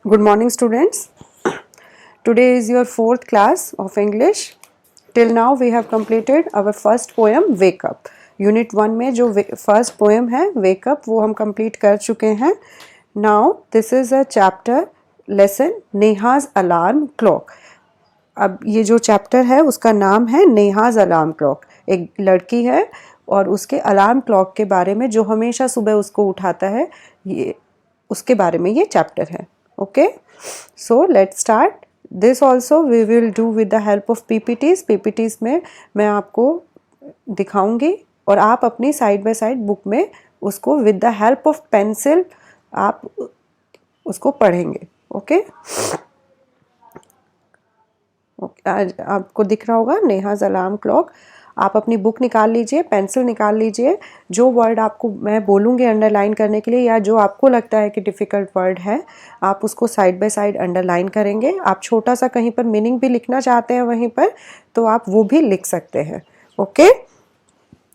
Good morning, students. Today is your fourth class of English. Till now we have completed our first poem Wake Up. Unit 1 में जो first poem है Wake Up वो हम complete कर चुके हैं. Now this is a chapter lesson Neha's Alarm Clock. अब ये जो चैप्टर है उसका नाम है नेहाज अलार्म क्लॉक. एक लड़की है और उसके अलार्म क्लॉक के बारे में जो हमेशा सुबह उसको उठाता है, ये उसके बारे में ये चैप्टर है. Okay, so let's start. This also we will do with the help of PPTs में मैं आपको दिखाऊंगी और आप अपनी साइड बाय साइड बुक में उसको with the help of pencil आप उसको पढ़ेंगे. ओके, आपको दिख रहा होगा नेहाज अलार्म क्लॉक. आप अपनी बुक निकाल लीजिए, पेंसिल निकाल लीजिए. जो वर्ड आपको मैं बोलूँगी अंडरलाइन करने के लिए या जो आपको लगता है कि डिफ़िकल्ट वर्ड है, आप उसको साइड बाय साइड अंडरलाइन करेंगे. आप छोटा सा कहीं पर मीनिंग भी लिखना चाहते हैं वहीं पर तो आप वो भी लिख सकते हैं. Okay,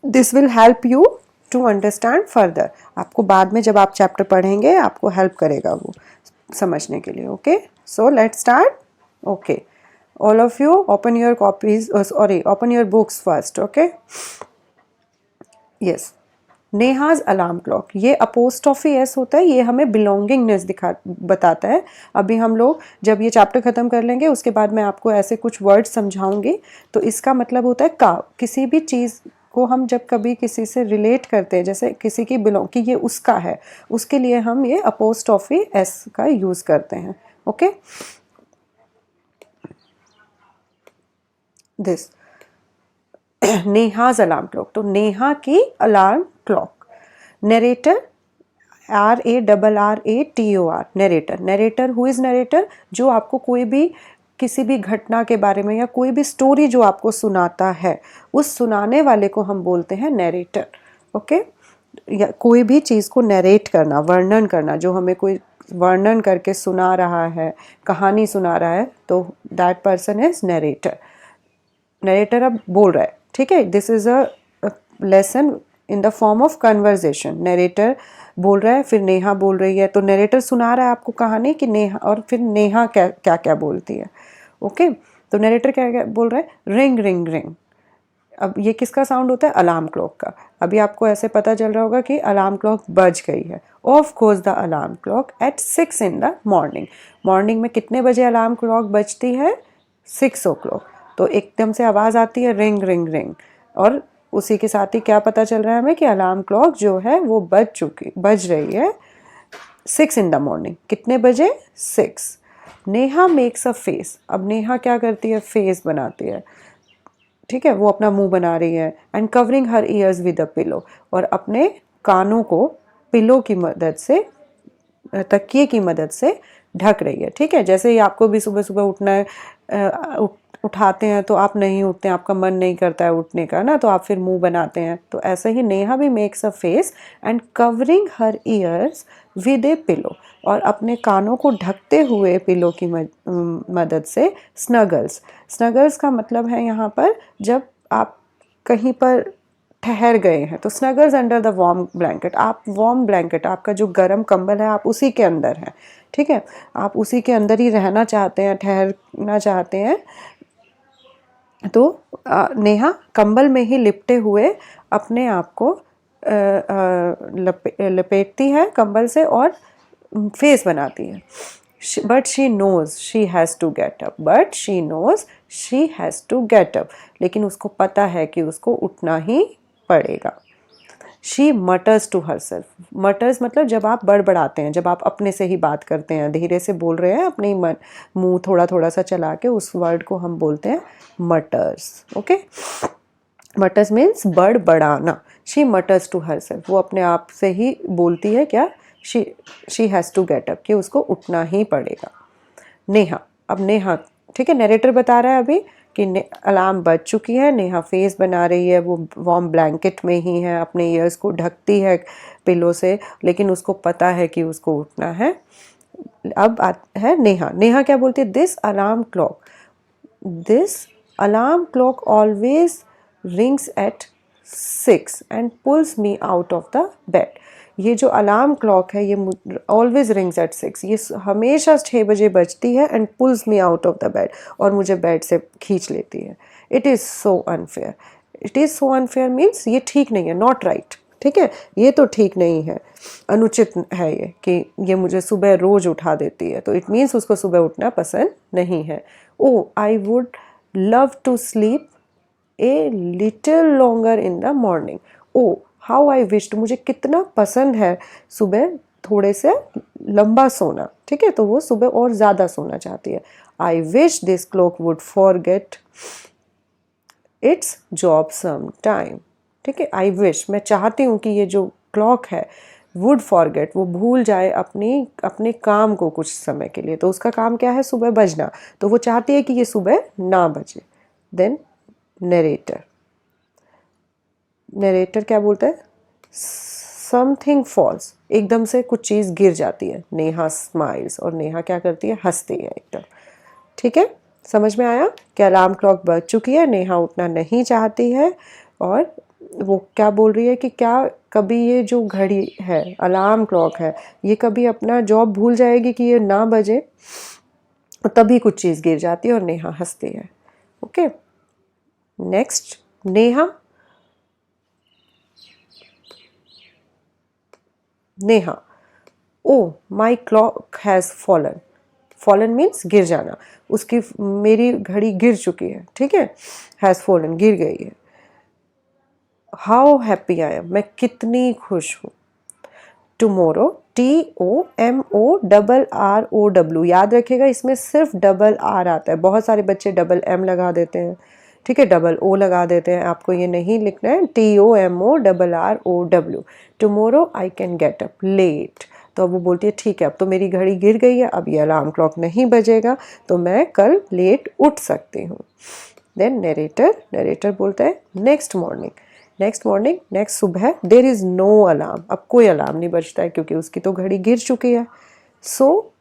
this will help you to understand further. आपको बाद में जब आप चैप्टर पढ़ेंगे आपको हेल्प करेगा वो समझने के लिए. Okay, so let's start. Okay, all of you open your copies, open your books first. Okay, yes, Neha's alarm clock. ये अपोस्ट्रोफी एस होता है, ये हमें बिलोंगिंगनेस बताता है. अभी हम लोग जब ये चैप्टर ख़त्म कर लेंगे उसके बाद मैं आपको ऐसे कुछ वर्ड समझाऊंगी. तो इसका मतलब होता है का. किसी भी चीज़ को हम जब कभी किसी से रिलेट करते हैं, जैसे किसी की बिलोंग कि ये उसका है, उसके लिए हम ये अपोस्ट्रोफी एस का यूज़ करते हैं. Okay, this Neha's alarm clock. तो नेहा की alarm clock. Narrator RARRATOR narrator. Narrator who is narrator? जो आपको कोई भी किसी भी घटना के बारे में या कोई भी स्टोरी जो आपको सुनाता है, उस सुनाने वाले को हम बोलते हैं नरेटर. ओके, या कोई भी चीज़ को नरेट करना, वर्णन करना, जो हमें कोई वर्णन करके सुना रहा है, कहानी सुना रहा है, तो that person is narrator. Narrator अब बोल रहा है, ठीक है. This is a lesson in the form of conversation. Narrator बोल रहा है, फिर नेहा बोल रही है, तो नरेटर सुना रहा है आपको कहानी कि नेहा, और फिर नेहा क्या क्या क्या बोलती है. ओके, तो नरेटर क्या क्या बोल रहा है? Ring ring ring. अब ये किसका साउंड होता है? अलार्म क्लॉक का. अभी आपको ऐसे पता चल रहा होगा कि अलार्म क्लॉक बज गई है. Of course the alarm clock at 6 in the morning. Morning में कितने बजे अलार्म क्लॉक बजती है? 6 o'clock. तो एकदम से आवाज़ आती है रिंग रिंग रिंग, और उसी के साथ ही क्या पता चल रहा है हमें कि अलार्म क्लॉक जो है वो बज रही है 6 in the morning. कितने बजे? 6. Neha makes a face. अब नेहा क्या करती है? फेस बनाती है, ठीक है. वो अपना मुंह बना रही है. And covering her years with a pillow. और अपने कानों को पिलो की मदद से, तकिए की मदद से ढक रही है, ठीक है. जैसे ही आपको भी सुबह सुबह उठना है, उठाते हैं तो आप नहीं उठते हैं, आपका मन नहीं करता है उठने का ना, तो आप फिर मुंह बनाते हैं. तो ऐसे ही नेहा भी makes a face and covering her years with A pillow. और अपने कानों को ढकते हुए पिलो की मदद से स्नगल्स. स्नगल्स का मतलब है यहाँ पर जब आप कहीं पर ठहर गए हैं, तो Snuggles under the warm blanket. आप वार्म ब्लैंकेट, आपका जो गर्म कंबल है, आप उसी के अंदर हैं, ठीक है. आप उसी के अंदर ही रहना चाहते हैं, ठहरना चाहते हैं. तो नेहा कंबल में ही लिपटे हुए अपने आप को लपेटती है कंबल से और फेस बनाती है. But she knows she has to get up. But she knows she has to get up. लेकिन उसको पता है कि उसको उठना ही पड़ेगा. She mutters to herself. Mutters मतलब जब आप बड़बड़ाते हैं, जब आप अपने से ही बात करते हैं, धीरे से बोल रहे हैं, अपने मुंह थोड़ा थोड़ा सा चला के, उस वर्ड को हम बोलते हैं मटर्स. ओके, मटर्स मीन्स बड़बड़ाना. She mutters to herself. वो अपने आप से ही बोलती है क्या? She has to get up, कि उसको उठना ही पड़ेगा. नेहा. अब नेहा, ठीक है, नरेटर बता रहा है अभी कि अलार्म बज चुकी है. नेहा फेस बना रही है, वो वार्म ब्लैंकेट में ही है, अपने ईयर्स को ढकती है पिलो से, लेकिन उसको पता है कि उसको उठना है. अब है नेहा. नेहा क्या बोलती है? This alarm clock always rings at 6 and pulls me out of the bed. ये जो अलार्म क्लॉक है ये ऑलवेज रिंग्स एट 6, ये हमेशा 6 बजे बजती है and pulls me out of the bed, और मुझे बेड से खींच लेती है। It is so unfair, it is so unfair means ये ठीक नहीं है, नॉट राइट। ठीक है, ये तो ठीक नहीं है, अनुचित है ये कि ये मुझे सुबह रोज उठा देती है, तो इट मीन्स उसको सुबह उठना पसंद नहीं है। Oh I would love to sleep a little longer in the morning. Oh how I wished, मुझे कितना पसंद है सुबह थोड़े से लंबा सोना। ठीक है, तो वो सुबह और ज़्यादा सोना चाहती है। I wish this clock would forget its job some time. ठीक है, आई विश, मैं चाहती हूँ कि ये जो क्लॉक है वुड फॉरगेट, वो भूल जाए अपने काम को कुछ समय के लिए। तो उसका काम क्या है, सुबह बजना, तो वो चाहती है कि ये सुबह ना बजे। देन नरेटर, नरेटर क्या बोलता है, समथिंग फॉल्स, एकदम से कुछ चीज़ गिर जाती है। नेहा स्माइल्स, और नेहा क्या करती है, हंसती है एकदम। ठीक है, समझ में आया कि अलार्म क्लॉक बज चुकी है, नेहा उठना नहीं चाहती है, और वो क्या बोल रही है कि क्या कभी ये जो घड़ी है, अलार्म क्लॉक है, ये कभी अपना जॉब भूल जाएगी कि ये ना बजे, तभी कुछ चीज़ गिर जाती है और नेहा हंसती है। Okay, next Neha, Neha, oh my clock has fallen, fallen means गिर जाना, उसकी मेरी घड़ी गिर चुकी है। ठीक है, हैज़ फॉलन, गिर गई है। हाउ हैप्पी आई एम, मैं कितनी खुश हूँ। टुमोरो, TOMORROW, याद रखेगा इसमें सिर्फ डबल आर आता है, बहुत सारे बच्चे डबल एम लगा देते हैं। ठीक है, डबल ओ लगा देते हैं, आपको ये नहीं लिखना है, TOMORROW। Tomorrow I can get up late, तो अब वो बोलती है ठीक है, अब तो मेरी घड़ी गिर गई है, अब ये अलार्म क्लॉक नहीं बजेगा, तो मैं कल लेट उठ सकती हूँ। देन नरेटर, नरेटर बोलता है next morning, next morning, next सुबह, देर इज़ नो अलार्म, अब कोई अलार्म नहीं बजता है क्योंकि उसकी तो घड़ी गिर चुकी है। सो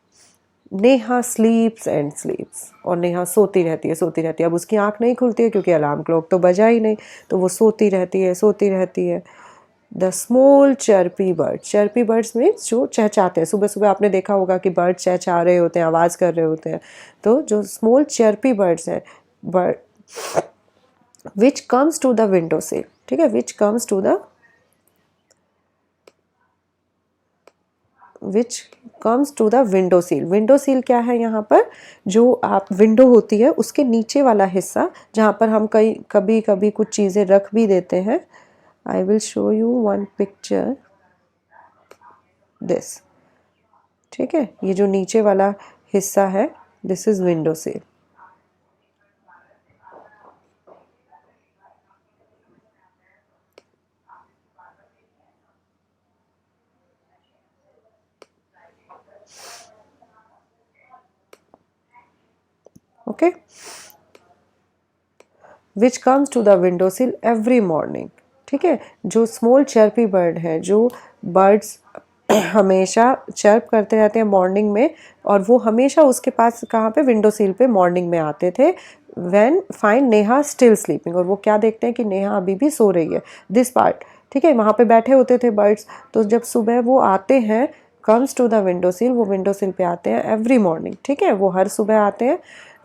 नेहा स्लीप्स एंड स्लीप्स, और नेहा सोती रहती है, सोती रहती है। अब उसकी आंख नहीं खुलती है क्योंकि अलार्म क्लॉक तो बजा ही नहीं, तो वो सोती रहती है, सोती रहती है। The small chirpy bird, chirpy birds means जो चहचाते हैं, सुबह सुबह आपने देखा होगा कि बर्ड चहचा रहे होते हैं, आवाज़ कर रहे होते हैं, तो जो स्मॉल चर्पी बर्ड्स हैं, bird which comes to the window से, ठीक है, which comes to the, which comes to the window sill. Window sill क्या है, यहाँ पर जो आप विंडो होती है उसके नीचे वाला हिस्सा, जहाँ पर हम कभी कभी कुछ चीज़ें रख भी देते हैं। I will show you one picture this. ठीक है, ये जो नीचे वाला हिस्सा है, this is window sill. Okay, which comes to the window sill every morning. ठीक है, जो स्मॉल चर्पी बर्ड है, जो बर्ड्स हमेशा चर्प करते रहते हैं मॉर्निंग में, और वो हमेशा उसके पास कहाँ पे, विंडो सील पे मॉर्निंग में आते थे। When find Neha still sleeping, और वो क्या देखते हैं कि नेहा अभी भी सो रही है। दिस पार्ट, ठीक है, वहाँ पे बैठे होते थे बर्ड्स, तो जब सुबह वो आते हैं, comes to the window sill, वो विंडो सील पे आते हैं एवरी मॉर्निंग। ठीक है, वो हर सुबह आते हैं।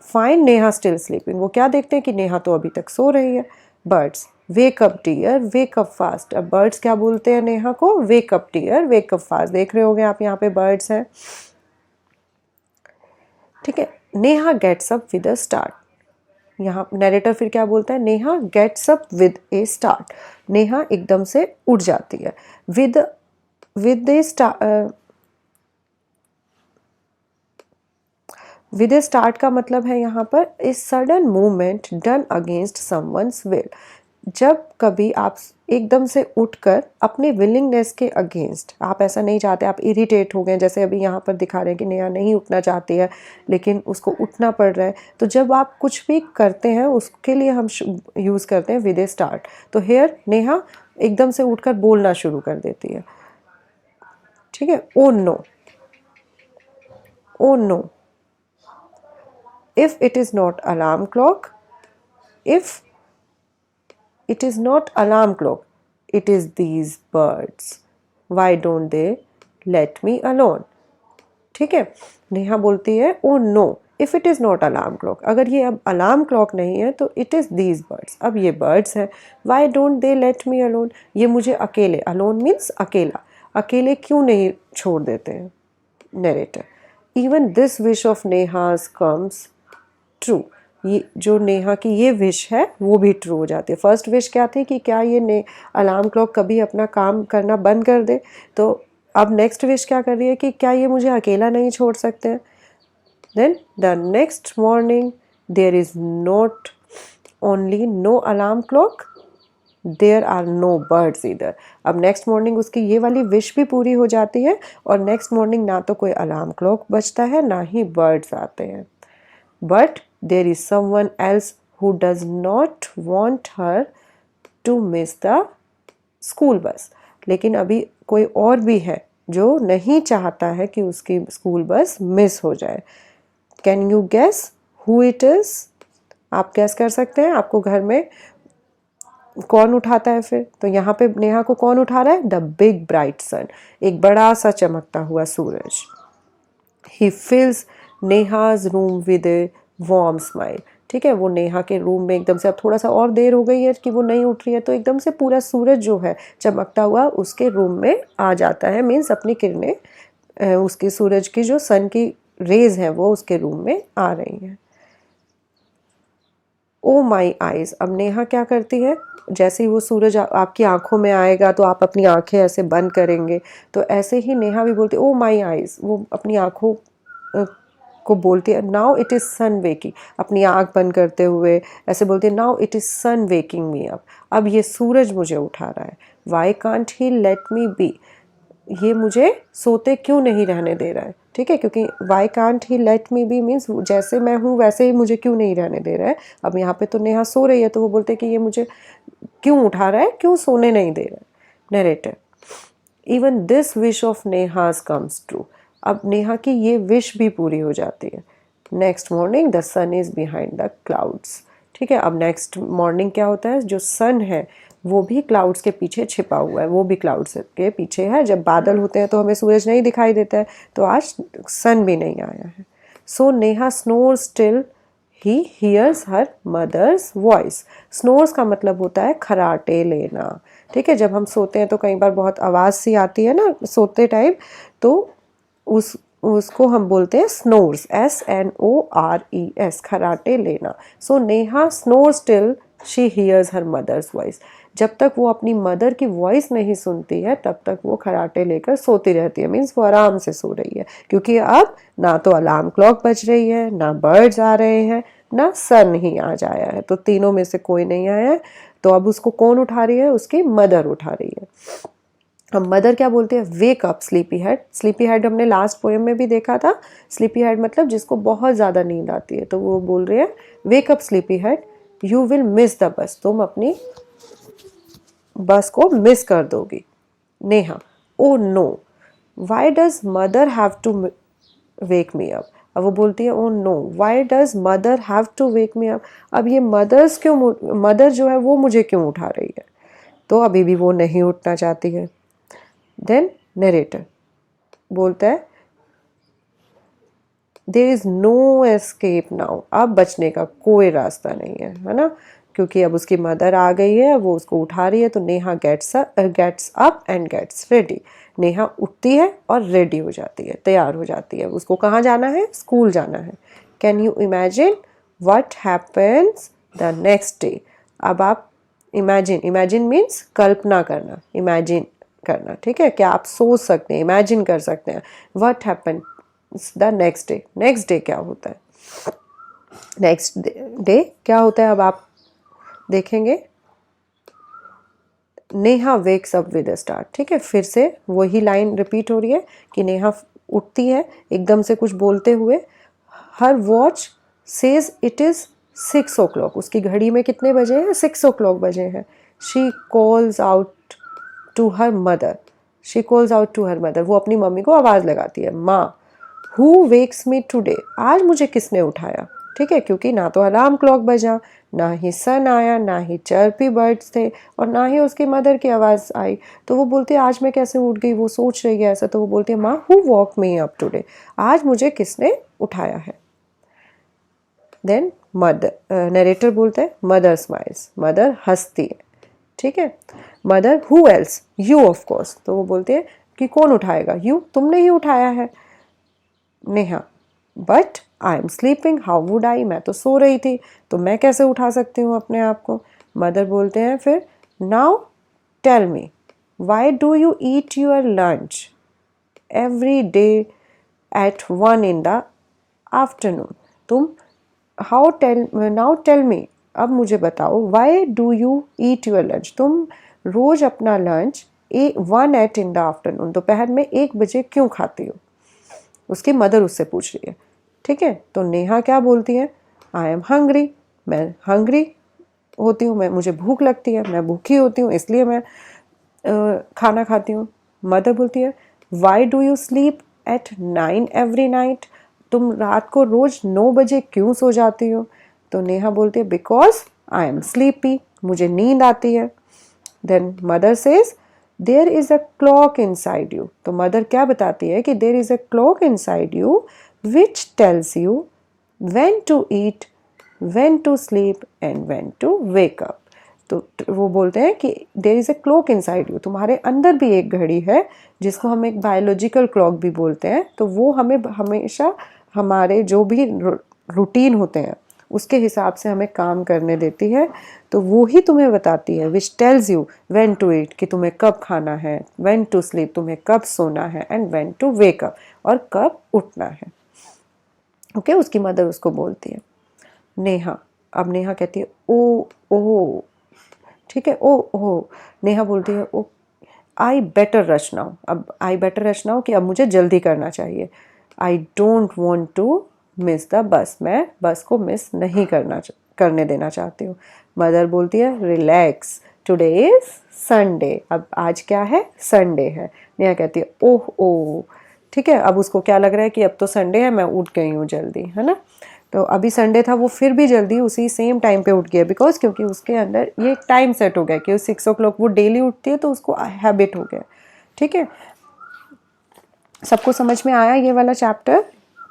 फाइंड नेहा स्टिल स्लीपिंग, वो क्या देखते हैं कि नेहा तो अभी तक सो रही है। Birds, wake up dear, wake up fast. अब बर्ड्स क्या बोलते हैं नेहा को, wake up dear, wake up fast. देख रहे होंगे आप, यहाँ पे बर्ड्स हैं। ठीक है, Neha gets up with a start, यहाँ नरेटर फिर क्या बोलता है, Neha gets up with A start, Neha एकदम से उठ जाती है। विद विद ए स्टार्ट, विद ए स्टार्ट का मतलब है यहाँ पर a sudden movement done against someone's will. जब कभी आप एकदम से उठकर अपने विलिंगनेस के अगेंस्ट, आप ऐसा नहीं चाहते, आप इरिटेट हो गए, जैसे अभी यहाँ पर दिखा रहे हैं कि नेहा नहीं उठना चाहती है लेकिन उसको उठना पड़ रहा है, तो जब आप कुछ भी करते हैं उसके लिए हम यूज़ करते हैं विद ए स्टार्ट। तो हेयर नेहा एकदम से उठकर बोलना शुरू कर देती है। ठीक है, oh no, oh no, if it is not alarm clock, if it is not alarm clock, it is these birds, why don't they let me alone. ठीक है, नेहा बोलती है oh know if it is not alarm clock, अगर ये अब alarm clock नहीं है तो इट इज़ दीज बर्ड्स, अब ये बर्ड्स हैं। Why don't they let me alone, ये मुझे अकेले, अलोन मीन्स अकेला, अकेले क्यों नहीं छोड़ देते हैं। Narrator, even this wish of Neha's comes true, ये जो नेहा की ये विश है वो भी ट्रू हो जाती है। फर्स्ट विश क्या थी कि क्या ये अलार्म क्लॉक कभी अपना काम करना बंद कर दे, तो अब नेक्स्ट विश क्या कर रही है कि क्या ये मुझे अकेला नहीं छोड़ सकते हैं। Then the next morning there is not only no alarm clock, there are no birds इधर। अब नेक्स्ट मॉर्निंग उसकी ये वाली विश भी पूरी हो जाती है और नेक्स्ट मॉर्निंग ना तो कोई अलार्म क्लॉक बजता है ना ही बर्ड्स आते हैं। But there is someone else who does not want her to miss the school bus, लेकिन अभी कोई और भी है जो नहीं चाहता है कि उसकी स्कूल बस मिस हो जाए। Can you guess who it is, आप गेस कर सकते हैं आपको घर में कौन उठाता है फिर, तो यहाँ पे नेहा को कौन उठा रहा है, द बिग ब्राइट सन, एक बड़ा सा चमकता हुआ सूरज। He fills Neha's room with a warm smile. ठीक है, वो नेहा के रूम में एकदम से, अब थोड़ा सा और देर हो गई है कि वो नहीं उठ रही है, तो एकदम से पूरा सूरज जो है चमकता हुआ उसके रूम में आ जाता है, मीन्स अपनी किरणें उसके सूरज की जो सन की रेज हैं वो उसके रूम में आ रही हैं। ओ माई आइज़, अब नेहा क्या करती है, जैसे ही वो सूरज आपकी आंखों में आएगा तो आप अपनी आंखें ऐसे बंद करेंगे, तो ऐसे ही नेहा भी बोलती है ओ माई आइज़, वो अपनी आंखों को बोलती है। Now it is sun waking, अपनी आंख बंद करते हुए ऐसे बोलती है now it is sun waking me up, अब ये सूरज मुझे उठा रहा है। Why can't he let me be, ये मुझे सोते क्यों नहीं रहने दे रहा है। ठीक है, क्योंकि why can't he let me be means जैसे मैं हूँ वैसे ही मुझे क्यों नहीं रहने दे रहा है। अब यहाँ पे तो नेहा सो रही है तो वो बोलते हैं कि ये मुझे क्यों उठा रहा है, क्यों सोने नहीं दे रहा है। Narrator, even this wish of Neha's comes true, अब नेहा की ये विश भी पूरी हो जाती है। Next morning the sun is behind the clouds. ठीक है, अब नेक्स्ट मॉर्निंग क्या होता है, जो सन है वो भी क्लाउड्स के पीछे छिपा हुआ है, वो भी क्लाउड्स के पीछे है। जब बादल होते हैं तो हमें सूरज नहीं दिखाई देता है, तो आज सन भी नहीं आया है। So Neha snores till he hears her mother's voice. Snores का मतलब होता है खराटे लेना। ठीक है, जब हम सोते हैं तो कई बार बहुत आवाज़ सी आती है ना सोते टाइम, तो उसको हम बोलते हैं स्नोर्स, SNORES, खराटे लेना। So Neha snores till she hears her mother's voice, जब तक वो अपनी मदर की वॉइस नहीं सुनती है तब तक वो खराटे लेकर सोती रहती है, मीन्स वो आराम से सो रही है, क्योंकि अब ना तो अलार्म क्लॉक बज रही है, ना बर्ड्स आ रहे हैं, ना सन ही आज आया है, तो तीनों में से कोई नहीं आया है। तो अब उसको कौन उठा रही है, उसकी मदर उठा रही है। अब मदर क्या बोलती है, wake up sleepy head. Sleepy head हमने लास्ट पोएम में भी देखा था, स्लीपी हेड मतलब जिसको बहुत ज़्यादा नींद आती है, तो वो बोल रही है wake up sleepy head, you will miss the bus, तुम अपनी बस को मिस कर दोगी। Neha, oh no why does mother have to wake me up, अब वो बोलती है oh no why does mother have to wake me up, अब ये मदर्स क्यों, मदर जो है वो मुझे क्यों उठा रही है, तो अभी भी वो नहीं उठना चाहती है। देन नरेटर बोलता है there is no escape now, अब बचने का कोई रास्ता नहीं है ना, क्योंकि अब उसकी मदर आ गई है, वो उसको उठा रही है। तो Neha gets up and gets ready, Neha उठती है और रेडी हो जाती है, तैयार हो जाती है। उसको कहाँ जाना है, स्कूल जाना है। Can you imagine what happens the next day, अब आप इमेजिन मीन्स कल्पना करना, इमेजिन करना। ठीक है, क्या आप सोच सकते हैं, इमेजिन कर सकते हैं। What happen the next day, next day क्या होता है, नेक्स्ट डे क्या होता है अब आप देखेंगे। Neha wakes up with a start. ठीक है, फिर से वही लाइन रिपीट हो रही है कि नेहा उठती है एकदम से कुछ बोलते हुए। Her watch says it is 6 o'clock, उसकी घड़ी में कितने बजे हैं, 6 o'clock बजे हैं। She calls out to her mother, she calls out to her mother, वो अपनी मम्मी को आवाज़ लगाती है, माँ हु वेक्स मी टुडे, आज मुझे किसने उठाया। ठीक है, क्योंकि ना तो अलार्म क्लॉक बजा, ना ही सन आया, ना ही चर्पी बर्ड्स थे, और ना ही उसकी मदर की आवाज़ आई। तो वो बोलती है आज मैं कैसे उठ गई, वो सोच रही है ऐसा। तो वो बोलती है माँ, who walk me up today, आज मुझे किसने उठाया है। देन मदर, नरेटर बोलता है मदर स्माइल्स, मदर हंसती है, ठीक है। Mother, who else, you of course. तो वो बोलते हैं कि कौन उठाएगा, यू, तुमने ही उठाया है। Neha, but I am sleeping, how would I, मैं तो सो रही थी, तो मैं कैसे उठा सकती हूँ अपने आप को। मदर बोलते हैं फिर, now tell me, why do you eat your lunch every day at 1 in the afternoon. तुम नाउ टेल मी, अब मुझे बताओ, why do you eat your lunch, तुम रोज अपना लंच 1 in the आफ्टरनून, दोपहर में 1 बजे क्यों खाती हो। उसकी मदर उससे पूछ रही है, ठीक है। तो नेहा क्या बोलती है, आई एम हंग्री, मैं हंग्री होती हूँ, मैं, मुझे भूख लगती है, मैं भूखी होती हूँ, इसलिए मैं खाना खाती हूँ। मदर बोलती है, Y do you sleep at 9 every night, तुम रात को रोज 9 बजे क्यों सो जाती हो। तो नेहा बोलती है, बिकॉज आई एम स्लीपी, मुझे नींद आती है। Then mother says, there is a clock inside you. तो मदर क्या बताती है कि there is a clock inside you which tells you when to eat, when to sleep and when to wake up. तो वो बोलते हैं कि there is a clock inside you, तुम्हारे अंदर भी एक घड़ी है जिसको हम एक बायोलॉजिकल क्लॉक भी बोलते हैं। तो वो हमें हमेशा हमारे जो भी रूटीन होते हैं उसके हिसाब से हमें काम करने देती है। तो वो ही तुम्हें बताती है, which tells you when to eat, कि तुम्हें कब खाना है, व्हेन टू स्लीप, तुम्हें कब सोना है, and when to wake up, और कब उठना है। ओके, उसकी मदर उसको बोलती है। नेहा, अब नेहा कहती है, ओ ओह, ठीक है, ओ ओह। नेहा बोलती है, oh I better rush now, अब आई बेटर रश नाउ कि अब मुझे जल्दी करना चाहिए। I don't want to miss the bus, मैं बस को मिस नहीं करने देना चाहती हूँ। मदर बोलती है, रिलैक्स, टुडे इज संडे, अब आज क्या है, संडे है। नेहा कहती है, ओह ओह, ठीक है। अब उसको क्या लग रहा है कि अब तो संडे है, मैं उठ गई हूँ जल्दी, है ना। तो अभी संडे था, वो फिर भी जल्दी उसी सेम टाइम पे उठ गया, बिकॉज क्योंकि उसके अंदर ये टाइम सेट हो गया कि 6 o'clock वो डेली उठती है, तो उसको हैबिट हो गया, ठीक है। सबको समझ में आया ये वाला चैप्टर,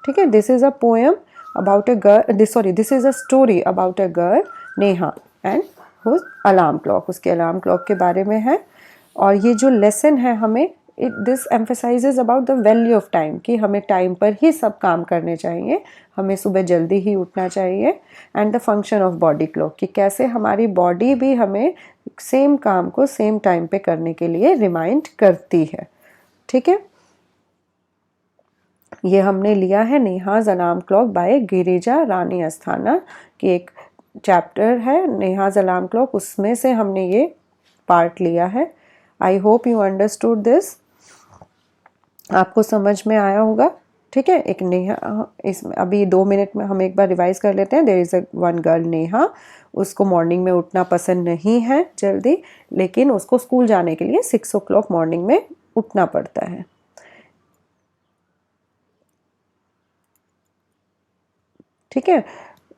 ठीक है। This is a poem about a girl, this is a story about a girl Neha and whose alarm clock, उसके अलार्म क्लॉक के बारे में है। और ये जो लेसन है हमें, this emphasises about the value of time, कि हमें टाइम पर ही सब काम करने चाहिए, हमें सुबह जल्दी ही उठना चाहिए। And the function of body clock, कि कैसे हमारी बॉडी भी हमें सेम काम को सेम टाइम पे करने के लिए रिमाइंड करती है, ठीक है। ये हमने लिया है Neha's alarm clock by Girija Rani Asthana की एक चैप्टर है नेहाज अलार्म क्लॉक, उसमें से हमने ये पार्ट लिया है। I hope you understood this, आपको समझ में आया होगा, ठीक है। एक नेहा, इसमें अभी 2 मिनट में हम एक बार रिवाइज कर लेते हैं। There is a one girl Neha, उसको मॉर्निंग में उठना पसंद नहीं है जल्दी, लेकिन उसको स्कूल जाने के लिए 6 o'clock मॉर्निंग में उठना पड़ता है, ठीक है।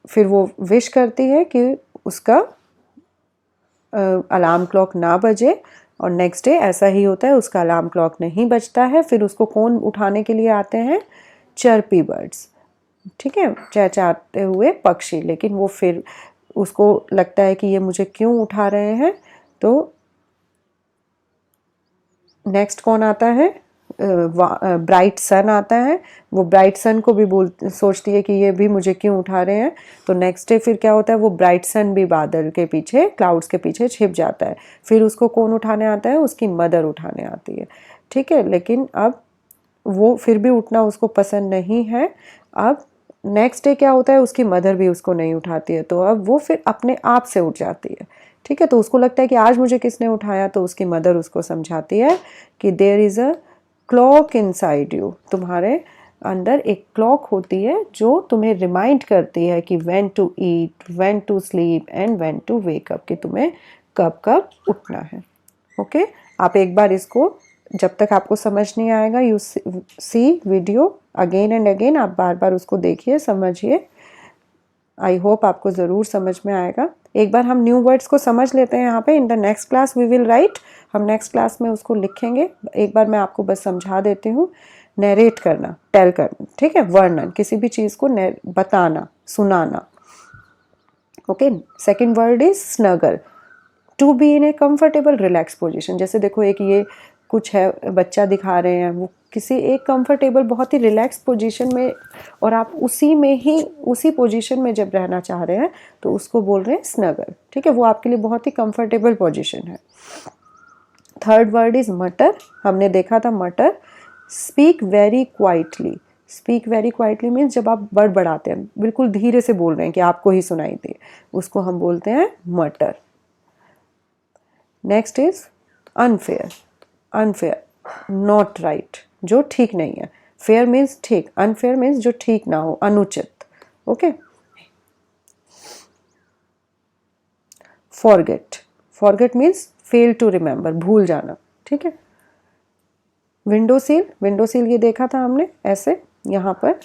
फिर वो विश करती है कि उसका अलार्म क्लॉक ना बजे, और नेक्स्ट डे ऐसा ही होता है, उसका अलार्म क्लॉक नहीं बजता है। फिर उसको कौन उठाने के लिए आते हैं, चर्पी बर्ड्स, ठीक है, चहचहाते हुए पक्षी। लेकिन वो फिर उसको लगता है कि ये मुझे क्यों उठा रहे हैं। तो नेक्स्ट कौन आता है, ब्राइट सन आता है। वो ब्राइट सन को भी सोचती है कि ये भी मुझे क्यों उठा रहे हैं। तो नेक्स्ट डे फिर क्या होता है, वो ब्राइट सन भी बादल के पीछे, क्लाउड्स के पीछे छिप जाता है। फिर उसको कौन उठाने आता है, उसकी मदर उठाने आती है, ठीक है। लेकिन अब वो फिर भी उठना उसको पसंद नहीं है। अब नेक्स्ट डे क्या होता है, उसकी मदर भी उसको नहीं उठाती है, तो अब वो फिर अपने आप से उठ जाती है, ठीक है। तो उसको लगता है कि आज मुझे किसने उठाया, तो उसकी मदर उसको समझाती है कि there is a clock inside you, तुम्हारे अंदर एक क्लॉक होती है जो तुम्हें रिमाइंड करती है कि when to eat, when to sleep and when to wake up, कि तुम्हें कब कब उठना है, ओके। आप एक बार इसको, जब तक आपको समझ नहीं आएगा, you see video again and again, आप बार बार उसको देखिए, समझिए, आई होप आपको ज़रूर समझ में आएगा। एक बार हम न्यू वर्ड्स को समझ लेते हैं यहाँ पे। In the next class we will write, हम नेक्स्ट क्लास में उसको लिखेंगे। एक बार मैं आपको बस समझा देती हूँ। नरेट करना, टेल करना, ठीक है, वर्णन, किसी भी चीज़ को बताना, सुनाना। Okay, second word is snuggle, to be in a comfortable relax position. जैसे देखो एक ये कुछ है, बच्चा दिखा रहे हैं, वो किसी एक कंफर्टेबल बहुत ही रिलैक्स पोजीशन में, और आप उसी में ही उसी पोजीशन में जब रहना चाह रहे हैं तो उसको बोल रहे हैं स्नगल, ठीक है, वो आपके लिए बहुत ही कंफर्टेबल पोजीशन है। थर्ड वर्ड इज मटर, हमने देखा था मटर, speak very quietly. Speak very quietly means जब आप बड़बड़ाते हैं, बिल्कुल धीरे से बोल रहे हैं कि आपको ही सुनाई दे, उसको हम बोलते हैं मटर। Next is unfair, unfair, not right, जो ठीक नहीं है। फेयर मीन्स ठीक, अनफेयर मीन्स जो ठीक ना हो, अनुचित। Okay, forget, forget means fail to remember, भूल जाना, ठीक है। विंडो सील, विंडो सील ये देखा था हमने, ऐसे यहाँ पर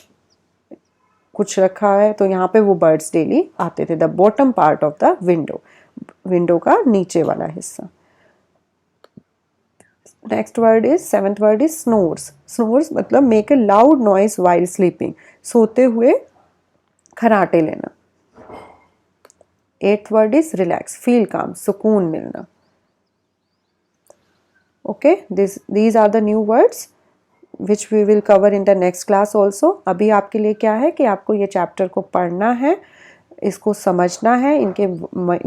कुछ रखा है तो यहाँ पे वो बर्ड्स डेली आते थे। The bottom part of the window, window का नीचे वाला हिस्सा। Next word is, seventh word is snores. Snores मतलब make a loud noise while sleeping, सोते हुए खराटे लेना। Eighth word is relax, feel calm, सुकून मिलना। Okay, these are the new words which we will cover in the next class also। अभी आपके लिए क्या है कि आपको ये चैप्टर को पढ़ना है, इसको समझना है, इनके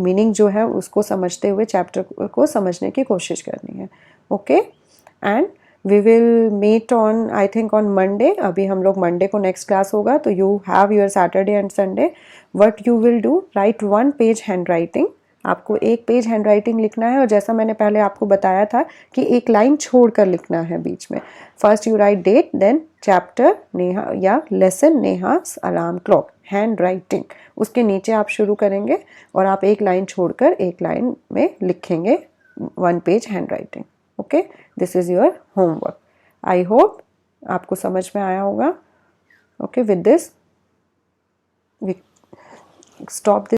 मीनिंग जो है उसको समझते हुए चैप्टर को समझने की कोशिश करनी है। Okay, and we will meet on, I think on Monday. अभी हम लोग मंडे को नेक्स्ट क्लास होगा, तो you have your Saturday and Sunday. What you will do, write 1 page handwriting, आपको 1 पेज हैंड राइटिंग लिखना है। और जैसा मैंने पहले आपको बताया था कि एक लाइन छोड़कर लिखना है बीच में। First you write date, then chapter Neha या lesson Neha's alarm clock, handwriting, उसके नीचे आप शुरू करेंगे और आप एक लाइन छोड़कर एक लाइन में लिखेंगे 1 page handwriting. Okay, this is your homework. I hope आपको समझ में आया होगा। Okay, with this we stop this.